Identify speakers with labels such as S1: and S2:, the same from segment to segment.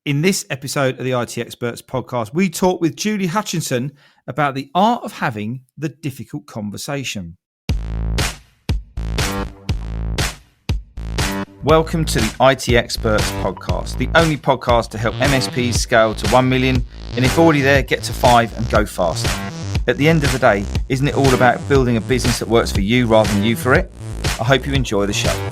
S1: In this episode of the IT Experts podcast, we talk with Julie Hutchison about the art of having the difficult conversation. Welcome to the IT Experts podcast, the only podcast to help MSPs scale to 1 million, and if already there, get to 5 and go faster. At the end of the day, isn't it all about building a business that works for you rather than you for it? I hope you enjoy the show.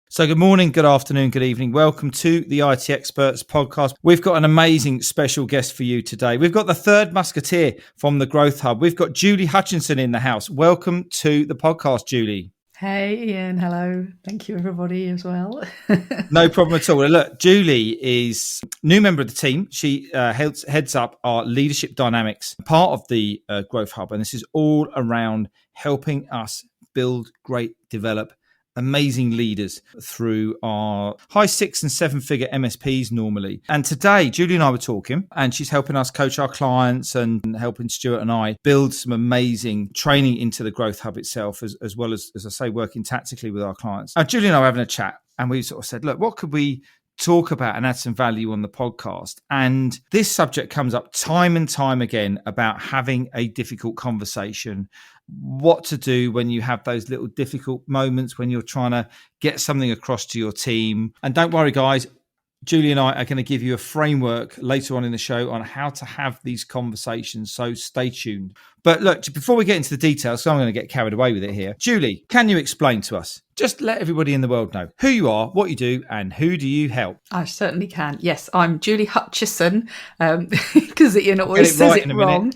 S1: So good morning, good afternoon, good evening. Welcome to the IT Experts podcast. We've got an amazing special guest for you today. We've got the third musketeer from the Growth Hub. We've got Julie Hutchison in the house. Welcome to the podcast, Julie.
S2: Hey, Ian. Hello. Thank you, everybody, as well.
S1: No problem at all. Look, Julie is a new member of the team. She heads up our leadership dynamics, part of the Growth Hub. And this is all around helping us build, great, develop amazing leaders through our high 6 and 7 figure MSPs normally. And today, Julie and I were talking, and she's helping us coach our clients and helping Stuart and I build some amazing training into the Growth Hub itself, as well as I say, working tactically with our clients. And Julie and I were having a chat, and we sort of said, look, what could we talk about and add some value on the podcast? And this subject comes up time and time again about having a difficult conversation, what to do when you have those little difficult moments when you're trying to get something across to your team. And don't worry, guys, Julie and I are going to give you a framework later on in the show on how to have these conversations. So stay tuned. But look, before we get into the details, so I'm going to get carried away with it here. Julie, can you explain to us? Just let everybody in the world know who you are, what you do, and who do you help?
S2: I certainly can. Yes, I'm Julie Hutchison, because Ian always says it wrong.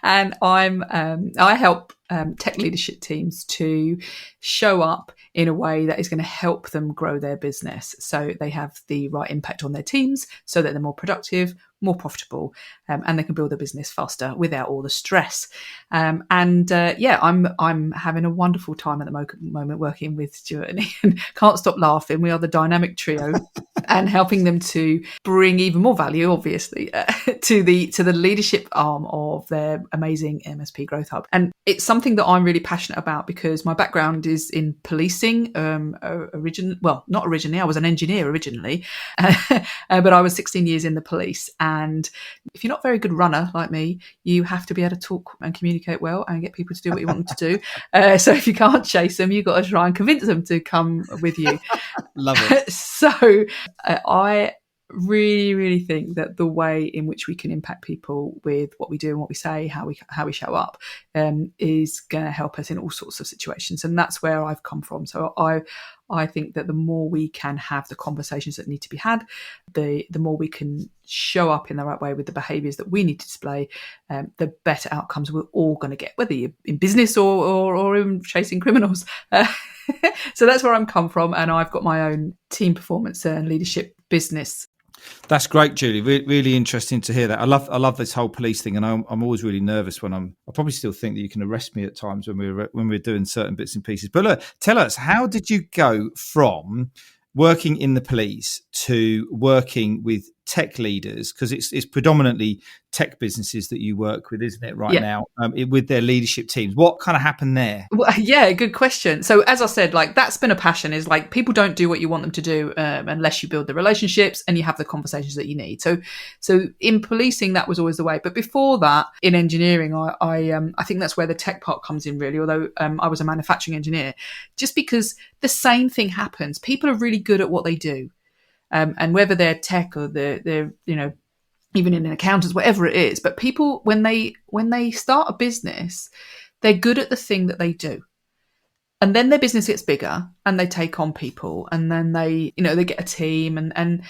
S2: And I help tech leadership teams to show up in a way that is going to help them grow their business, so they have the right impact on their teams, so that they're more productive, more profitable, and they can build their business faster without all the stress. I'm having a wonderful time at the moment working with Stuart and Ian. Can't stop laughing. We are the dynamic trio, and helping them to bring even more value, obviously, to the leadership arm of their amazing MSP Growth Hub. And it's something that I'm really passionate about because my background is in policing. Not originally, I was an engineer originally, but I was 16 years in the police. And if you're not a very good runner like me, you have to be able to talk and communicate well and get people to do what you want them to do. So if you can't chase them, you've got to try and convince them to come with you.
S1: Love it.
S2: So I really, really think that the way in which we can impact people with what we do and what we say, how we show up, is going to help us in all sorts of situations. And that's where I've come from. So I think that the more we can have the conversations that need to be had, the more we can show up in the right way with the behaviours that we need to display, the better outcomes we're all going to get, whether you're in business or in chasing criminals. So that's where I'm come from. And I've got my own team performance and leadership business.
S1: That's great, Julie. Really interesting to hear that. I love this whole police thing, and I'm always really nervous when I probably still think that you can arrest me at times when we're doing certain bits and pieces. But look, tell us, how did you go from working in the police to working with tech leaders? Because it's predominantly tech businesses that you work with, isn't it, now, with their leadership teams. What kind of happened there?
S2: Well, yeah, good question. So as I said, that's been a passion, is people don't do what you want them to do unless you build the relationships and you have the conversations that you need. So in policing, that was always the way. But before that, in engineering, I think that's where the tech part comes in, really, although I was a manufacturing engineer, just because the same thing happens. People are really good at what they do. And whether they're tech or they're even in an accountants, whatever it is, but people, when they start a business, they're good at the thing that they do. And then their business gets bigger and they take on people, and then they get a team and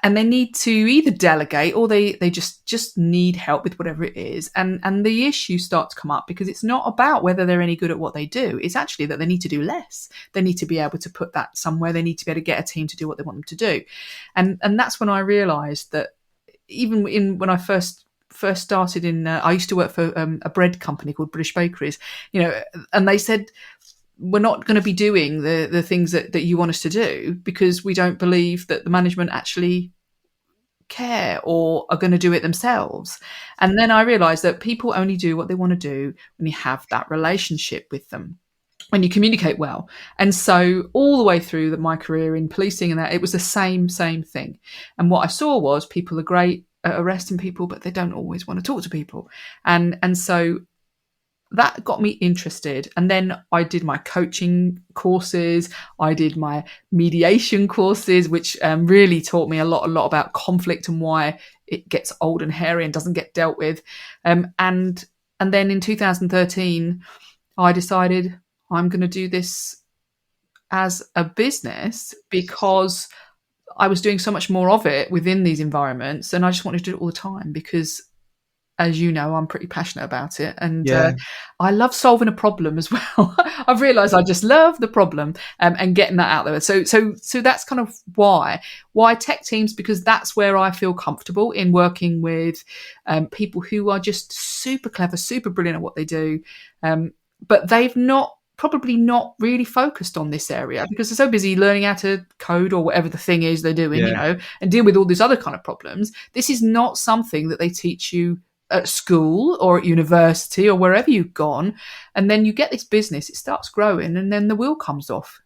S2: they need to either delegate or they just need help with whatever it is. And the issues start to come up because it's not about whether they're any good at what they do. It's actually that they need to do less. They need to be able to put that somewhere. They need to be able to get a team to do what they want them to do. And that's when I realised that even when I first started I used to work for a bread company called British Bakeries, and they said, we're not going to be doing the things that you want us to do because we don't believe that the management actually care or are going to do it themselves. And then I realised that people only do what they want to do when you have that relationship with them. when you communicate well. And so all the way through my career in policing and that, it was the same thing. And what I saw was people are great at arresting people, but they don't always want to talk to people. And so that got me interested. And then I did my coaching courses. I did my mediation courses, which really taught me a lot about conflict and why it gets old and hairy and doesn't get dealt with. And then in 2013, I decided I'm going to do this as a business because I was doing so much more of it within these environments. And I just wanted to do it all the time because, as you know, I'm pretty passionate about it. And I love solving a problem as well. I've realised I just love the problem and getting that out there. So that's kind of why tech teams, because that's where I feel comfortable in working with people who are just super clever, super brilliant at what they do. But they've probably not really focused on this area because they're so busy learning how to code or whatever the thing is they're doing, and deal with all these other kind of problems. This is not something that they teach you at school or at university or wherever you've gone. And then you get this business, it starts growing, and then the wheel comes off,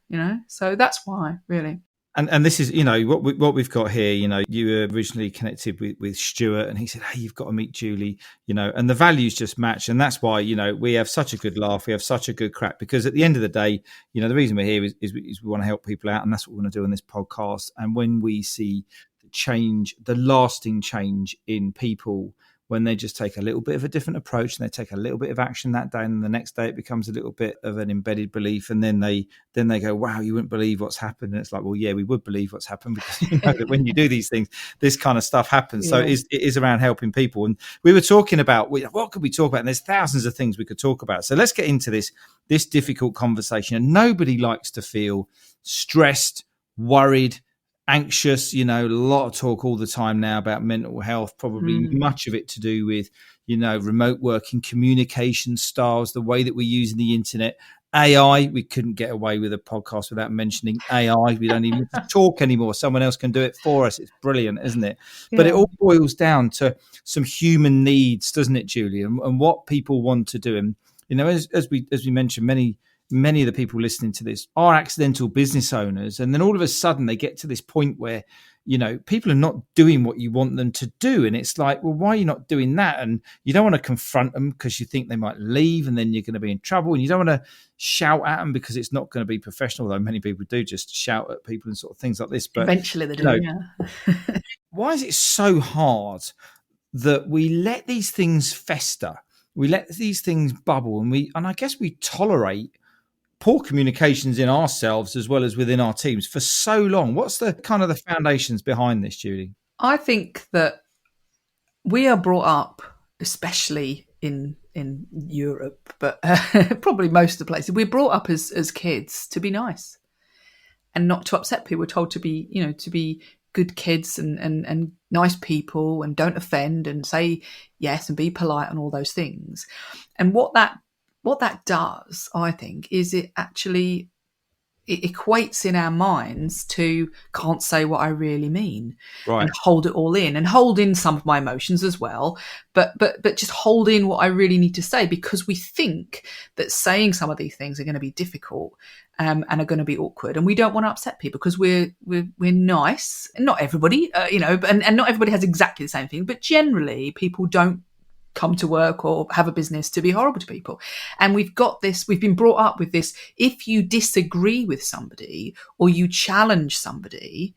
S2: So that's why, really.
S1: And this is, what we've got here, you were originally connected with Stuart, and he said, hey, you've got to meet Julie, and the values just match. And that's why, we have such a good laugh. We have such a good crack because at the end of the day, the reason we're here is we want to help people out. And that's what we're going to do on this podcast. And when we see the lasting change in people, when they just take a little bit of a different approach and they take a little bit of action that day, and the next day it becomes a little bit of an embedded belief, and then they go, wow, you wouldn't believe what's happened. And it's like, well, yeah, we would believe what's happened because that when you do these things, this kind of stuff happens. So it is around helping people. And we were talking about, what could we talk about? And there's thousands of things we could talk about. So let's get into this difficult conversation. And nobody likes to feel stressed, worried, anxious. A lot of talk all the time now about mental health, probably much of it to do with, remote working, communication styles, the way that we're using the internet, AI. We couldn't get away with a podcast without mentioning AI. We don't even talk anymore. Someone else can do it for us. It's brilliant, isn't it? Yeah. But it all boils down to some human needs, doesn't it, Julie? And what people want to do. And, as we mentioned, many of the people listening to this are accidental business owners. And then all of a sudden they get to this point where, people are not doing what you want them to do. And it's like, well, why are you not doing that? And you don't want to confront them because you think they might leave and then you're going to be in trouble. And you don't want to shout at them because it's not going to be professional, though many people do just shout at people and sort of things like this. But
S2: eventually they do,
S1: Why is it so hard that we let these things fester? We let these things bubble, and I guess we tolerate poor communications in ourselves as well as within our teams for so long. What's the kind of the foundations behind this, Julie?
S2: I think that we are brought up, especially in Europe, but probably most of the places, we're brought up as kids to be nice and not to upset people. We're told to be, to be good kids and nice people and don't offend and say yes and be polite and all those things. And what that does, I think, is it equates in our minds to can't say what I really mean, right, and hold it all in and hold in some of my emotions as well, but just hold in what I really need to say, because we think that saying some of these things are going to be difficult and are going to be awkward, and we don't want to upset people because we're nice. And not everybody, and not everybody has exactly the same thing, but generally people don't come to work or have a business to be horrible to people. And we've been brought up with this: if you disagree with somebody or you challenge somebody,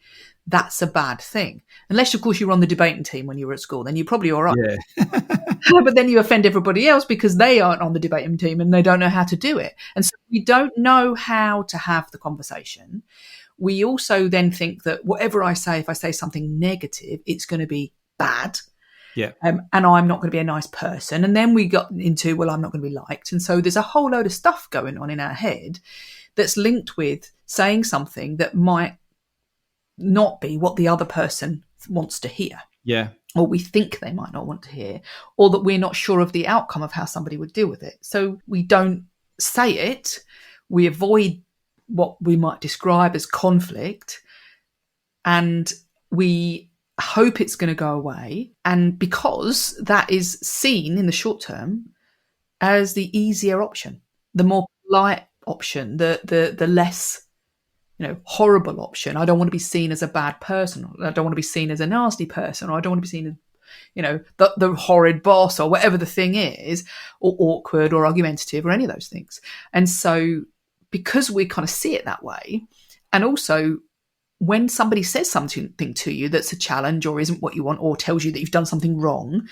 S2: that's a bad thing. Unless, of course, you were on the debating team when you were at school, then you're probably all right. Yeah. But then you offend everybody else because they aren't on the debating team and they don't know how to do it. And so we don't know how to have the conversation. We also then think that whatever I say, if I say something negative, it's going to be bad.
S1: Yeah.
S2: And I'm not going to be a nice person. And then we got into, well, I'm not going to be liked. And so there's a whole load of stuff going on in our head that's linked with saying something that might not be what the other person wants to hear.
S1: Yeah.
S2: Or we think they might not want to hear, or that we're not sure of the outcome of how somebody would deal with it. So we don't say it. We avoid what we might describe as conflict, and we hope it's going to go away. And because that is seen in the short term as the easier option, the more polite option, the less horrible option. I don't want to be seen as a bad person. I don't want to be seen as a nasty person, or I don't want to be seen as the horrid boss, or whatever the thing is, or awkward or argumentative or any of those things. And so because we kind of see it that way, and also when somebody says something to you that's a challenge or isn't what you want, or tells you that you've done something wrong,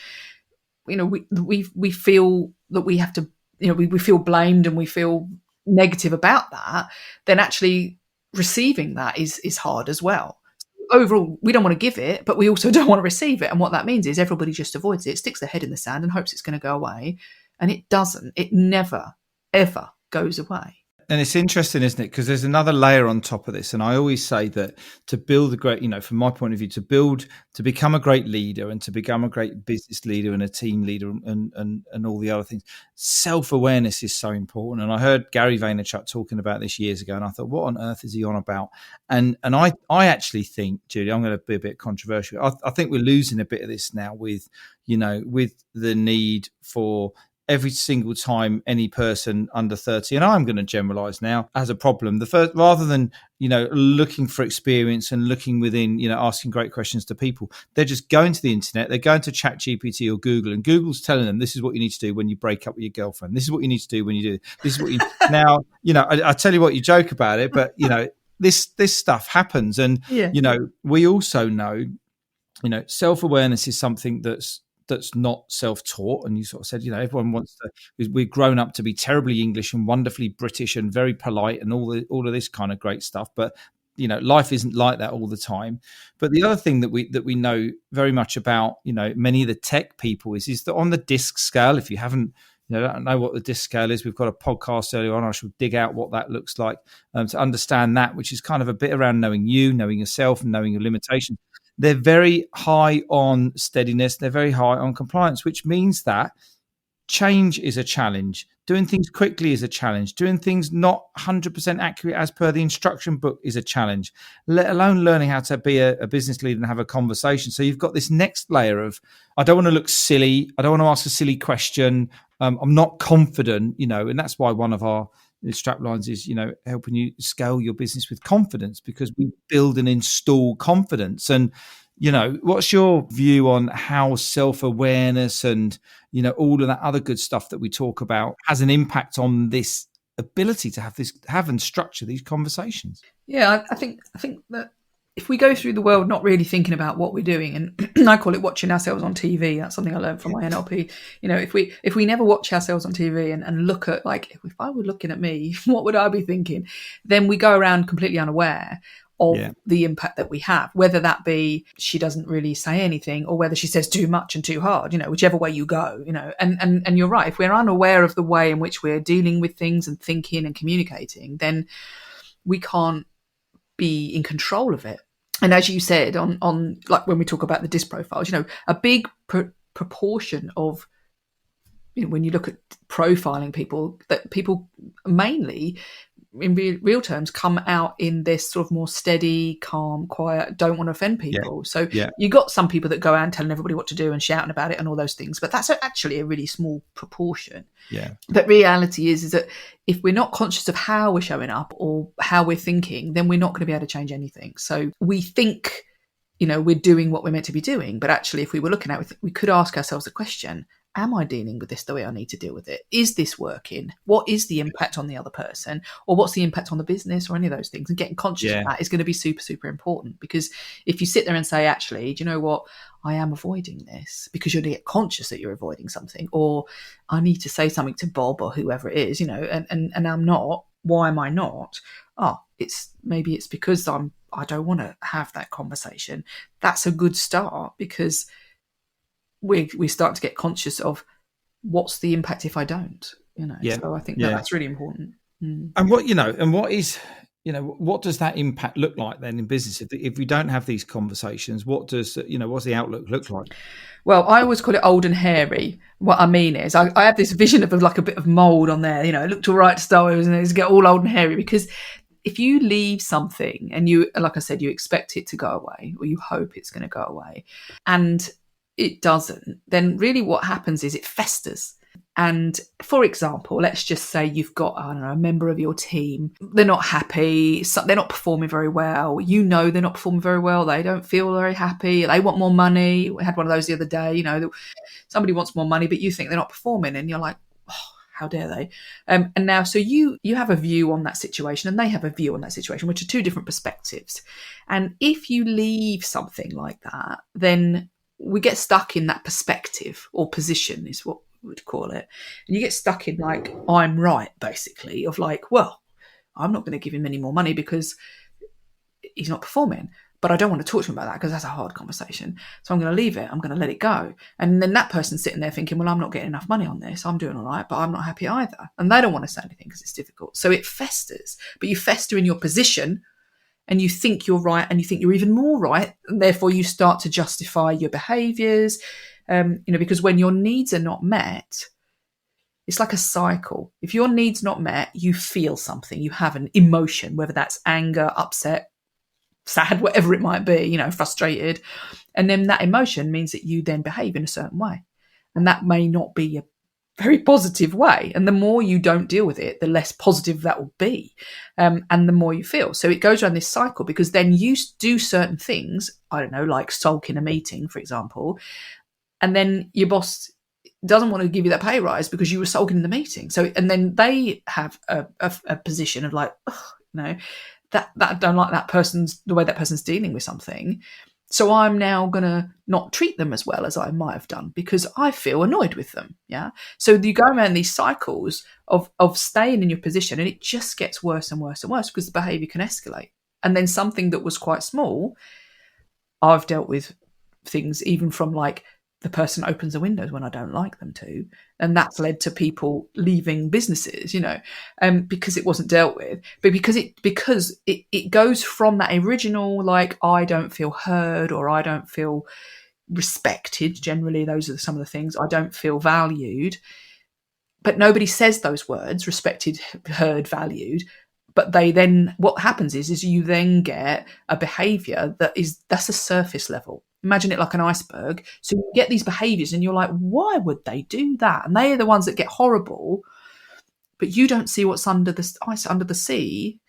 S2: we feel that we have to, we feel blamed and we feel negative about that, then actually receiving that is hard as well. Overall, we don't want to give it, but we also don't want to receive it. And what that means is everybody just avoids it, sticks their head in the sand and hopes it's going to go away. And it doesn't. It never, ever goes away.
S1: And it's interesting, isn't it? Because there's another layer on top of this. And I always say that to build a great, from my point of view, to become a great leader and to become a great business leader and a team leader and all the other things, self-awareness is so important. And I heard Gary Vaynerchuk talking about this years ago, and I thought, what on earth is he on about? And I actually think, Julie, I'm going to be a bit controversial. I think we're losing a bit of this now with the need for every single time any person under 30, and I'm going to generalize now, has a problem, rather than, looking for experience and looking within, asking great questions to people, they're just going to the internet, they're going to ChatGPT or Google, and Google's telling them, this is what you need to do when you break up with your girlfriend. This is what you need to do when you do this. Is what you now, I tell you what, you joke about it, but this stuff happens. And, we also know, self-awareness is something that's not self-taught. And you sort of said, everyone wants to, we've grown up to be terribly English and wonderfully British and very polite and all of this kind of great stuff. But, life isn't like that all the time. But the other thing that we know very much about, many of the tech people is that on the DISC scale, if you haven't, don't know what the DISC scale is, we've got a podcast earlier on. I shall dig out what that looks like to understand that, which is kind of a bit around knowing you, knowing yourself and knowing your limitations. They're very high on steadiness. They're very high on compliance, which means that change is a challenge. Doing things quickly is a challenge. Doing things not 100% accurate as per the instruction book is a challenge, let alone learning how to be a business leader and have a conversation. So you've got this next layer of, I don't want to look silly. I don't want to ask a silly question. I'm not confident, and that's why one of our strap lines is, helping you scale your business with confidence, because we build and install confidence. And, what's your view on how self-awareness and, all of that other good stuff that we talk about has an impact on this ability to have and structure these conversations?
S2: Yeah, I think that if we go through the world not really thinking about what we're doing, and I call it watching ourselves on TV, that's something I learned from my NLP. If we never watch ourselves on TV and look at, like, if I were looking at me, what would I be thinking? Then we go around completely unaware of the impact that we have, whether that be she doesn't really say anything, or whether she says too much and too hard, whichever way you go, and you're right. If we're unaware of the way in which we're dealing with things and thinking and communicating, then we can't be in control of it. And as you said, on like when we talk about the DISC profiles, a big proportion of, when you look at profiling people, that people mainly in real terms come out in this sort of more steady, calm, quiet, don't want to offend people. So you got some people that go out telling everybody what to do and shouting about it and all those things, but that's actually a really small proportion. But reality is that if we're not conscious of how we're showing up or how we're thinking, then we're not going to be able to change anything. So we think, we're doing what we're meant to be doing, but actually if we were looking at it, we could ask ourselves the question, am I dealing with this the way I need to deal with it? Is this working? What is the impact on the other person? Or what's the impact on the business, or any of those things? And getting conscious of that is going to be super, super important, because if you sit there and say, actually, do you know what? I am avoiding this, because you're going to get conscious that you're avoiding something, or I need to say something to Bob or whoever it is, and I'm not. Why am I not? Maybe it's because I don't want to have that conversation. That's a good start, because we start to get conscious of what's the impact if I don't, So I think that's really important.
S1: And what does that impact look like then in business? If we don't have these conversations, what's the outlook look like?
S2: Well, I always call it old and hairy. What I mean is I have this vision of like a bit of mold on there, it looked all right to start with, and it's get all old and hairy, because if you leave something and you, like I said, you expect it to go away, or you hope it's going to go away, and it doesn't, then really what happens is it festers. And for example, let's just say you've got, I don't know, a member of your team. They're not happy. They're not performing very well. You know they're not performing very well. They don't feel very happy. They want more money. We had one of those the other day. You know, somebody wants more money, but you think they're not performing, and you're like, oh, how dare they? And now, so you have a view on that situation, and they have a view on that situation, which are two different perspectives. And if you leave something like that, then we get stuck in that perspective, or position is what would call it, and you get stuck in like, I'm right, basically, of like, well, I'm not going to give him any more money because he's not performing, but I don't want to talk to him about that because that's a hard conversation, so I'm going to leave it, I'm going to let it go. And then that person's sitting there thinking, well, I'm not getting enough money on this, I'm doing all right, but I'm not happy either, and they don't want to say anything because it's difficult, so it festers. But you fester in your position, and you think you're right, and you think you're even more right, and therefore you start to justify your behaviours. Because when your needs are not met, it's like a cycle. If your needs not met, you feel something, you have an emotion, whether that's anger, upset, sad, whatever it might be, frustrated. And then that emotion means that you then behave in a certain way. And that may not be a very positive way. And the more you don't deal with it, the less positive that will be. And the more you feel. So it goes around this cycle, because then you do certain things, I don't know, like sulk in a meeting, for example, and then your boss doesn't want to give you that pay rise because you were sulking in the meeting. So, and then they have a position of like, that I don't like the way that person's dealing with something. So I'm now going to not treat them as well as I might have done because I feel annoyed with them. Yeah. So you go around these cycles of staying in your position, and it just gets worse and worse and worse because the behavior can escalate. And then something that was quite small, I've dealt with things even from like, the person opens the windows when I don't like them to. And that's led to people leaving businesses, because it wasn't dealt with. But because it goes from that original, like, I don't feel heard, or I don't feel respected. Generally, those are some of the things. I don't feel valued. But nobody says those words, respected, heard, valued. But what happens is you then get a behavior that's a surface level. Imagine it like an iceberg. So you get these behaviors and you're like, why would they do that? And they are the ones that get horrible, but you don't see what's under the ice, under the sea.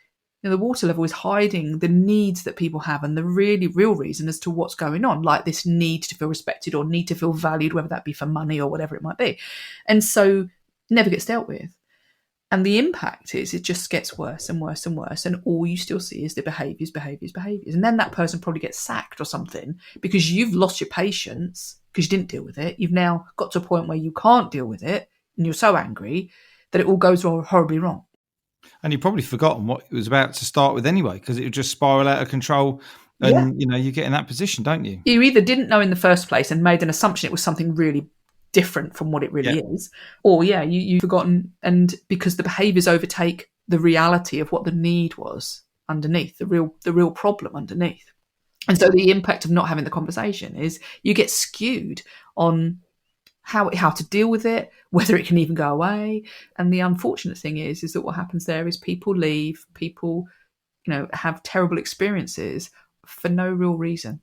S2: The water level is hiding the needs that people have and the really real reason as to what's going on, like this need to feel respected or need to feel valued, whether that be for money or whatever it might be. And so it never gets dealt with. And the impact is it just gets worse and worse and worse. And all you still see is the behaviours. And then that person probably gets sacked or something because you've lost your patience because you didn't deal with it. You've now got to a point where you can't deal with it and you're so angry that it all goes horribly wrong.
S1: And you've probably forgotten what it was about to start with anyway, because it would just spiral out of control. And, you get in that position, don't you?
S2: You either didn't know in the first place and made an assumption it was something really different from what it really is, or you've forgotten, and because the behaviours overtake the reality of what the need was underneath, the real problem underneath. And so the impact of not having the conversation is you get skewed on how to deal with it, whether it can even go away. And the unfortunate thing is that what happens there is people leave, people have terrible experiences for no real reason,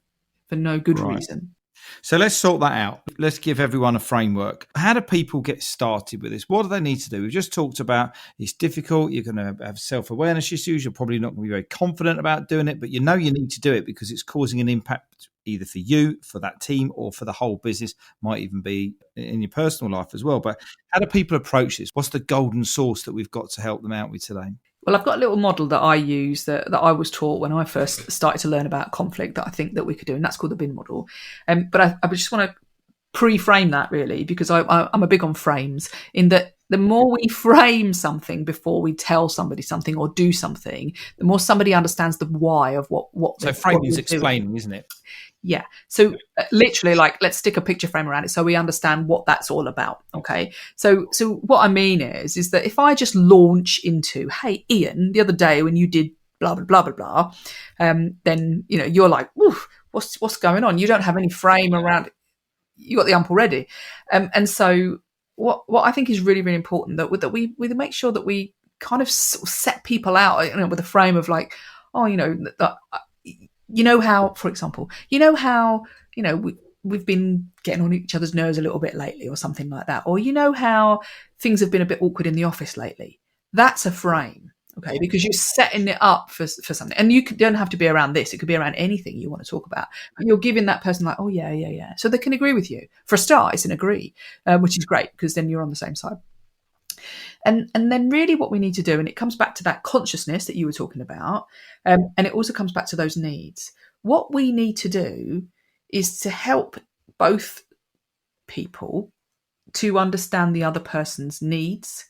S2: for no good reason.
S1: So let's sort that out. Let's give everyone a framework. How do people get started with this? What do they need to do? We've just talked about it's difficult. You're going to have self-awareness issues. You're probably not going to be very confident about doing it, but you need to do it because it's causing an impact either for you, for that team, or for the whole business. Might even be in your personal life as well. But how do people approach this? What's the golden source that we've got to help them out with today?
S2: Well, I've got a little model that I use that I was taught when I first started to learn about conflict that I think that we could do, and that's called the bin model. But I just want to pre-frame that really, because I'm a big on frames, in that the more we frame something before we tell somebody something or do something, the more somebody understands the why of what. So
S1: framing is explaining, isn't it?
S2: Yeah. So literally, like, let's stick a picture frame around it so we understand what that's all about. Okay. So what I mean is that if I just launch into, hey, Ian, the other day when you did blah, blah, blah, blah, blah, then, you're like, oof, what's going on? You don't have any frame around it. You got the ump already. And so what I think is really, really important that we make sure that we kind of set people out, with a frame of like, how, for example, how, we've been getting on each other's nerves a little bit lately, or something like that. Or you know how things have been a bit awkward in the office lately. That's a frame, okay? Because you're setting it up for something. And you don't have to be around this. It could be around anything you want to talk about. And you're giving that person like, oh, yeah. So they can agree with you. For a start, it's an agree, which is great because then you're on the same side. And then really what we need to do, and it comes back to that consciousness that you were talking about, and it also comes back to those needs. What we need to do is to help both people to understand the other person's needs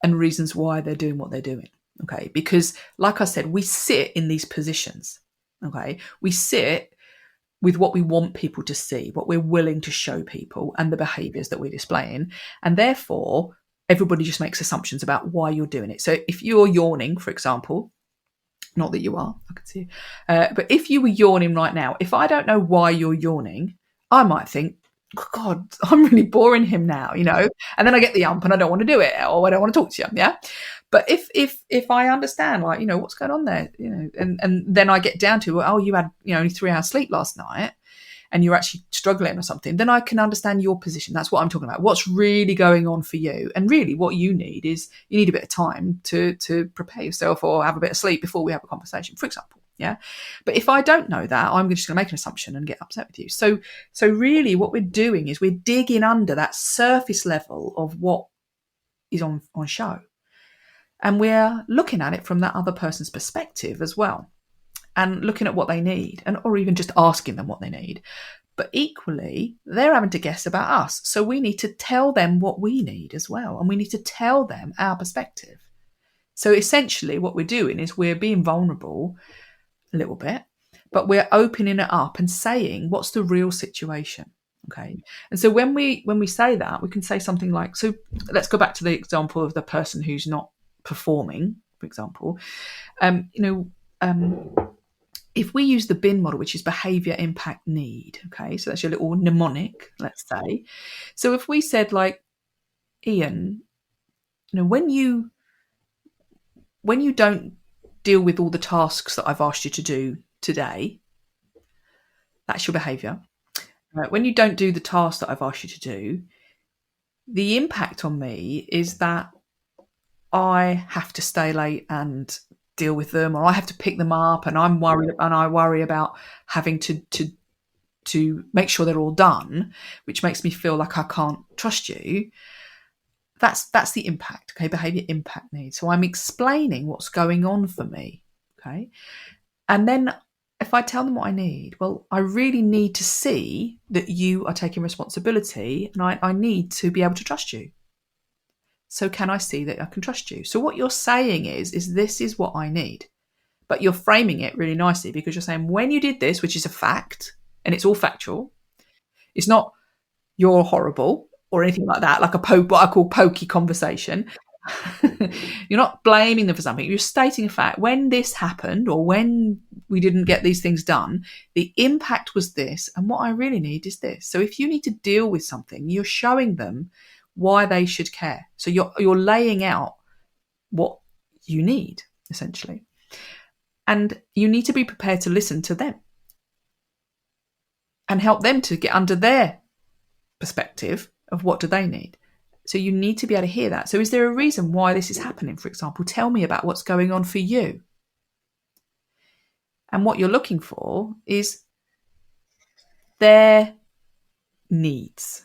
S2: and reasons why they're doing what they're doing. Okay. Because like I said, we sit in these positions. Okay. We sit with what we want people to see, what we're willing to show people, and the behaviors that we're displaying. And therefore, everybody just makes assumptions about why you're doing it. So if you're yawning, for example, not that you are, I can see you, but if you were yawning right now, if I don't know why you're yawning, I might think, God, I'm really boring him now, and then I get the ump and I don't want to do it, or I don't want to talk to you. Yeah. But if I understand, like, what's going on there, and then I get down to, oh, you had, only 3 hours sleep last night and you're actually struggling or something, then I can understand your position. That's what I'm talking about. What's really going on for you? And really what you need is you need a bit of time to prepare yourself or have a bit of sleep before we have a conversation, for example. Yeah. But if I don't know that, I'm just going to make an assumption and get upset with you. So really what we're doing is we're digging under that surface level of what is on show. And we're looking at it from that other person's perspective as well, and looking at what they need, or even just asking them what they need. But equally, they're having to guess about us. So we need to tell them what we need as well. And we need to tell them our perspective. So essentially what we're doing is we're being vulnerable a little bit, but we're opening it up and saying, what's the real situation? Okay. And so when we say that, we can say something like, so let's go back to the example of the person who's not performing, for example. If we use the bin model, which is behavior, impact, need, okay, so that's your little mnemonic, let's say. So if we said, like, Ian, when you don't deal with all the tasks that I've asked you to do today, that's your behavior. When you don't do the tasks that I've asked you to do, the impact on me is that I have to stay late and deal with them, or I have to pick them up, and I'm worried, and I worry about having to make sure they're all done, which makes me feel like I can't trust you. That's the impact, okay? Behavior, impact, need. So I'm explaining what's going on for me, okay? And then if I tell them what I need, well, I really need to see that you are taking responsibility, and I need to be able to trust you. So can I see that I can trust you? So what you're saying is this is what I need. But you're framing it really nicely, because you're saying, when you did this, which is a fact, and it's all factual, it's not you're horrible or anything like that, like what I call pokey conversation. You're not blaming them for something. You're stating a fact. When this happened, or when we didn't get these things done, the impact was this, and what I really need is this. So if you need to deal with something, you're showing them why they should care. So you're laying out what you need, essentially. And you need to be prepared to listen to them and help them to get under their perspective of what do they need. So you need to be able to hear that. So is there a reason why this is happening, for example? Tell me about what's going on for you. And what you're looking for is their needs.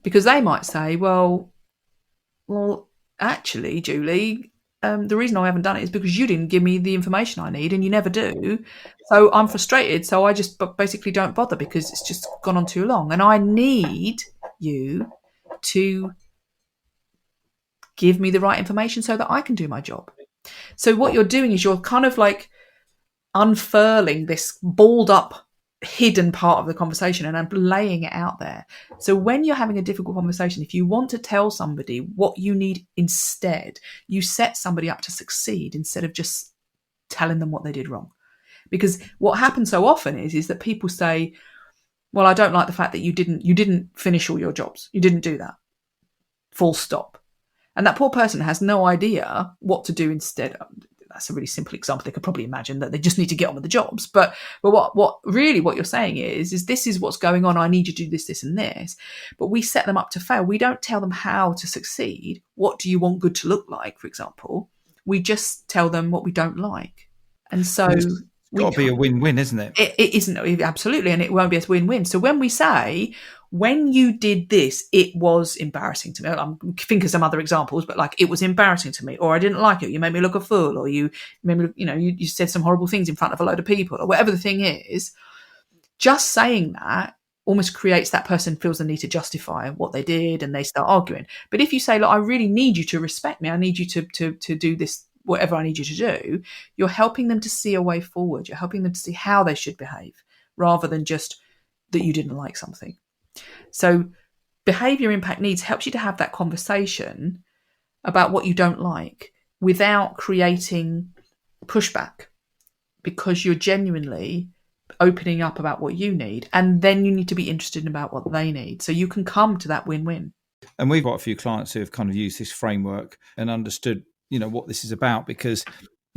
S2: Because they might say, well, actually, Julie, the reason I haven't done it is because you didn't give me the information I need, and you never do. So I'm frustrated. So I just basically don't bother because it's just gone on too long. And I need you to give me the right information so that I can do my job. So what you're doing is you're kind of like unfurling this balled up hidden part of the conversation, and I'm laying it out there. So when you're having a difficult conversation, if you want to tell somebody what you need instead, you set somebody up to succeed instead of just telling them what they did wrong. Because what happens so often is that people say, well, I don't like the fact that you didn't finish all your jobs. You didn't do that. Full stop. And that poor person has no idea what to do instead. that's a really simple example. They could probably imagine that they just need to get on with the jobs. But what you're saying is this is what's going on. I need you to do this, this, and this. But we set them up to fail. We don't tell them how to succeed. What do you want good to look like, for example? We just tell them what we don't like. And so
S1: it's got to be a win-win, isn't it?
S2: It isn't, absolutely, and it won't be a win-win. So when we say, when you did this, it was embarrassing to me. I'm thinking of some other examples, but like, it was embarrassing to me, or I didn't like it. You made me look a fool, or you made me look, you said some horrible things in front of a load of people, or whatever the thing is. Just saying that almost creates that person feels the need to justify what they did, and they start arguing. But if you say, look, I really need you to respect me. I need you to do this, whatever I need you to do. You're helping them to see a way forward. You're helping them to see how they should behave, rather than just that you didn't like something. So behavior impact needs helps you to have that conversation about what you don't like without creating pushback, because you're genuinely opening up about what you need, and then you need to be interested about what they need, so you can come to that win-win.
S1: And we've got a few clients who have kind of used this framework and understood, what this is about, because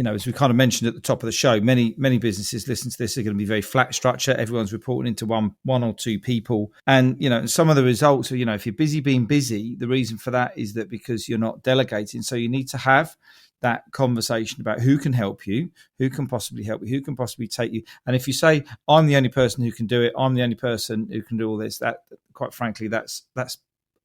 S1: as we kind of mentioned at the top of the show, many businesses listen to this are going to be very flat structure. Everyone's reporting into one or two people. And, some of the results are, if you're busy being busy, the reason for that is that because you're not delegating. So you need to have that conversation about who can help you, who can possibly help you, who can possibly take you. And if you say, I'm the only person who can do it, I'm the only person who can do all this, that, quite frankly, that's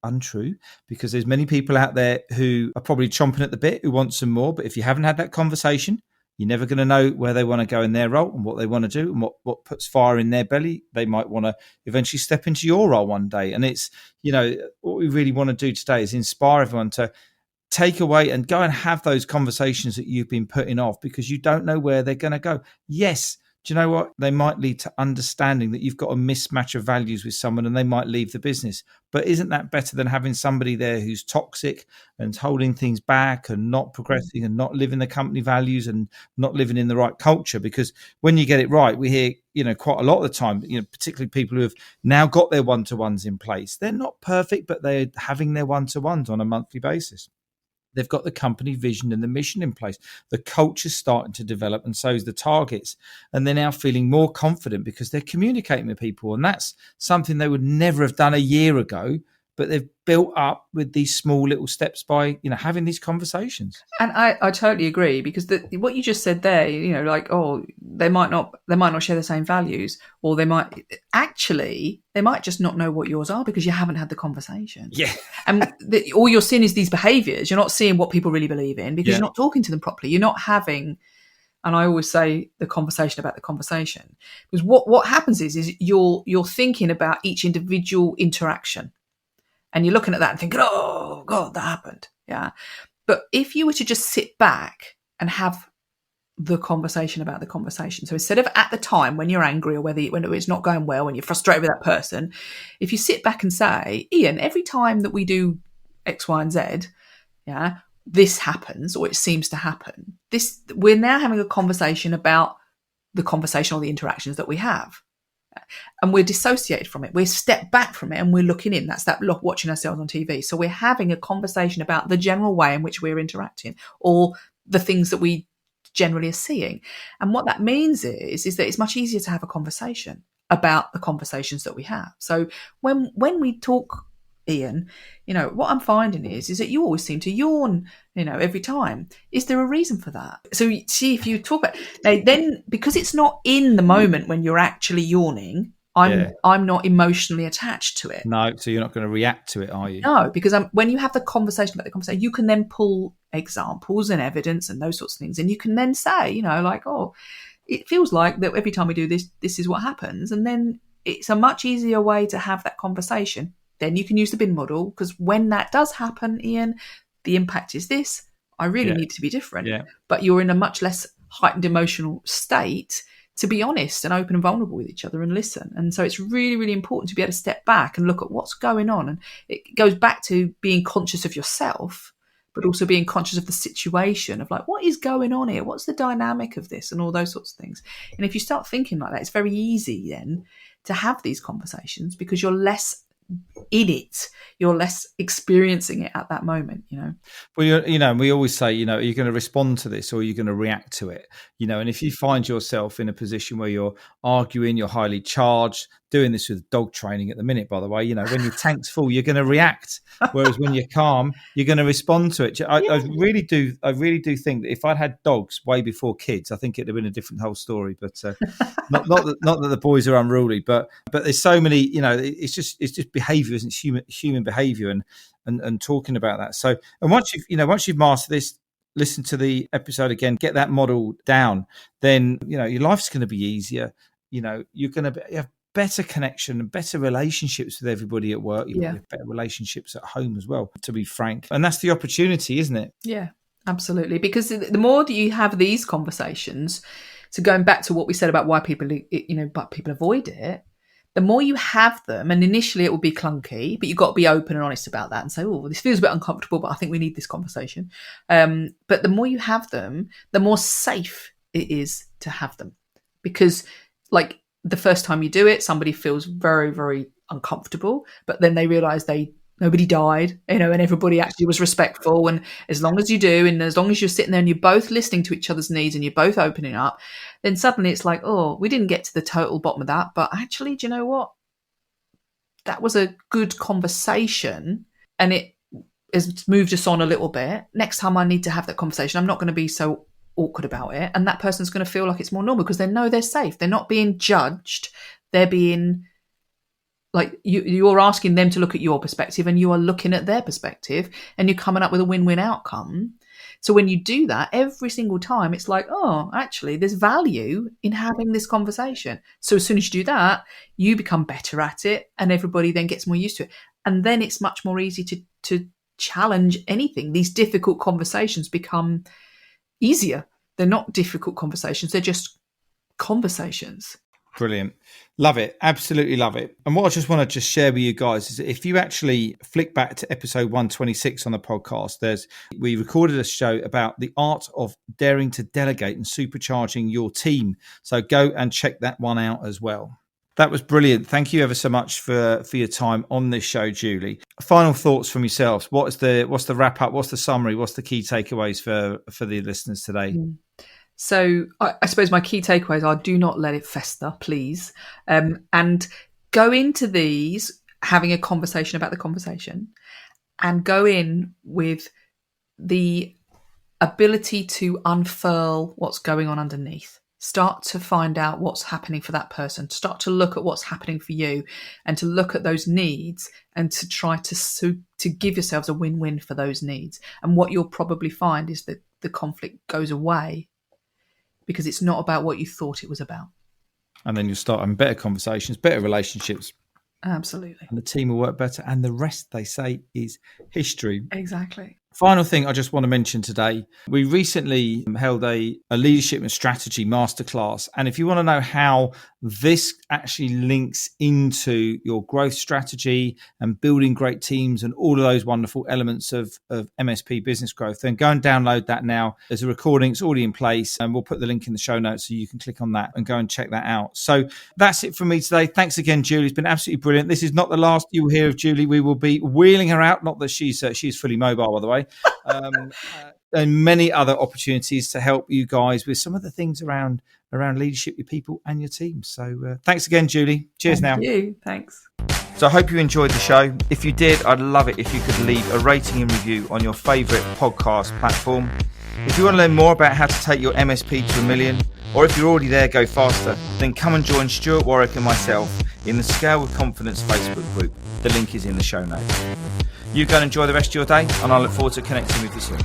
S1: untrue, because there's many people out there who are probably chomping at the bit, who want some more. But if you haven't had that conversation, you're never going to know where they want to go in their role and what they want to do and what puts fire in their belly. They might want to eventually step into your role one day. And it's, what we really want to do today is inspire everyone to take away and go and have those conversations that you've been putting off, because you don't know where they're going to go. Yes. Do you know what? They might lead to understanding that you've got a mismatch of values with someone, and they might leave the business. But isn't that better than having somebody there who's toxic and holding things back and not progressing and not living the company values and not living in the right culture? Because when you get it right, we hear, quite a lot of the time, particularly people who have now got their one-to-ones in place. They're not perfect, but they're having their one-to-ones on a monthly basis. They've got the company vision and the mission in place. The culture's starting to develop, and so is the targets. And they're now feeling more confident because they're communicating with people. And that's something they would never have done a year ago, but they've built up with these small little steps by, having these conversations.
S2: And I totally agree, because what you just said there, they might not share the same values, or they might just not know what yours are because you haven't had the conversation.
S1: Yeah.
S2: And all you're seeing is these behaviors. You're not seeing what people really believe in, because you're not talking to them properly. You're not having, and I always say, the conversation about the conversation. Because what happens is you're thinking about each individual interaction. And you're looking at that and thinking, oh, God, that happened. Yeah. But if you were to just sit back and have the conversation about the conversation. So instead of at the time when you're angry, or when it's not going well, when you're frustrated with that person, if you sit back and say, Ian, every time that we do X, Y, and Z, this happens, or it seems to happen. We're now having a conversation about the conversation or the interactions that we have. And we're dissociated from it. We're stepped back from it and we're looking in. That's that watching ourselves on TV. So we're having a conversation about the general way in which we're interacting, or the things that we generally are seeing. And what that means is that it's much easier to have a conversation about the conversations that we have. So when we talk, Ian, what I'm finding is that you always seem to yawn, every time. Is there a reason for that? So see, if you talk about then, because it's not in the moment when you're actually yawning, I'm not emotionally attached to it.
S1: No, so you're not going to react to it, are you?
S2: No, because when you have the conversation about the conversation, you can then pull examples and evidence and those sorts of things, and you can then say, it feels like that every time we do this, this is what happens, and then it's a much easier way to have that conversation. Then you can use the bin model, because when that does happen, Ian, the impact is this. I really need to be different. Yeah. But you're in a much less heightened emotional state to be honest and open and vulnerable with each other and listen. And so it's really, really important to be able to step back and look at what's going on. And it goes back to being conscious of yourself, but also being conscious of the situation of what is going on here? What's the dynamic of this? And all those sorts of things. And if you start thinking like that, it's very easy then to have these conversations, because you're less in it. You're less experiencing it at that moment,
S1: Well, we always say, are you going to respond to this or are you going to react to it? And if you find yourself in a position where you're arguing, you're highly charged, doing this with dog training at the minute, by the way, when your tank's full, you're going to react. Whereas when you're calm, you're going to respond to it. I really do think that if I'd had dogs way before kids, I think it'd have been a different whole story. But not that the boys are unruly, but there's so many, it's just behaviour, isn't it? Human behaviour and talking about that. So, and once you've mastered this, listen to the episode again, get that model down, then your life's going to be easier. You're going to have better connection and better relationships with everybody at work. You have better relationships at home as well, to be frank. And that's the opportunity, isn't it?
S2: Yeah, absolutely. Because the more that you have these conversations, so going back to what we said about why people avoid it, the more you have them, and initially it will be clunky, but you've got to be open and honest about that and say, oh, this feels a bit uncomfortable, but I think we need this conversation. But the more you have them, the more safe it is to have them. Because like the first time you do it, somebody feels very, very uncomfortable, but then they realise nobody died, and everybody actually was respectful. And as long as you do, and as long as you're sitting there and you're both listening to each other's needs and you're both opening up, then suddenly it's like, oh, we didn't get to the total bottom of that, but actually, do you know what? That was a good conversation and it has moved us on a little bit. Next time I need to have that conversation, I'm not going to be so awkward about it. And that person's going to feel like it's more normal because they know they're safe. They're not being judged. They're being... like you're asking them to look at your perspective and you are looking at their perspective and you're coming up with a win-win outcome. So when you do that every single time, it's like, oh, actually, there's value in having this conversation. So as soon as you do that, you become better at it and everybody then gets more used to it. And then it's much more easy to challenge anything. These difficult conversations become easier. They're not difficult conversations. They're just conversations.
S1: Brilliant. Love it. Absolutely love it. And what I just want to share with you guys is that if you actually flick back to episode 126 on the podcast, we recorded a show about the art of daring to delegate and supercharging your team. So go and check that one out as well. That was brilliant. Thank you ever so much for your time on this show, Julie. Final thoughts from yourselves. What's the wrap up? What's the summary? What's the key takeaways for the listeners today?
S2: So I suppose my key takeaways are do not let it fester, please. And go into these having a conversation about the conversation and go in with the ability to unfurl what's going on underneath. Start to find out what's happening for that person. Start to look at what's happening for you and to look at those needs and to try to give yourselves a win-win for those needs. And what you'll probably find is that the conflict goes away, because it's not about what you thought it was about. And then you'll start having better conversations, better relationships. Absolutely. And the team will work better. And the rest, they say, is history. Exactly. Final thing I just want to mention today, we recently held a leadership and strategy masterclass. And if you want to know how this actually links into your growth strategy and building great teams and all of those wonderful elements of MSP business growth, then go and download that now. There's a recording, it's already in place, and we'll put the link in the show notes so you can click on that and go and check that out. So that's it from me today. Thanks again, Julie. It's been absolutely brilliant. This is not the last you will hear of Julie. We will be wheeling her out. Not that she's fully mobile, by the way. And many other opportunities to help you guys with some of the things around leadership, your people and your team. So thanks again, Julie. Cheers. Thank you. Thanks. So I hope you enjoyed the show. If you did, I'd love it if you could leave a rating and review on your favourite podcast platform. If you want to learn more about how to take your MSP to $1 million, or if you're already there, go faster, then come and join Stuart Warwick and myself in the Scale with Confidence Facebook group. The link is in the show notes. You go and enjoy the rest of your day, and I look forward to connecting with you soon.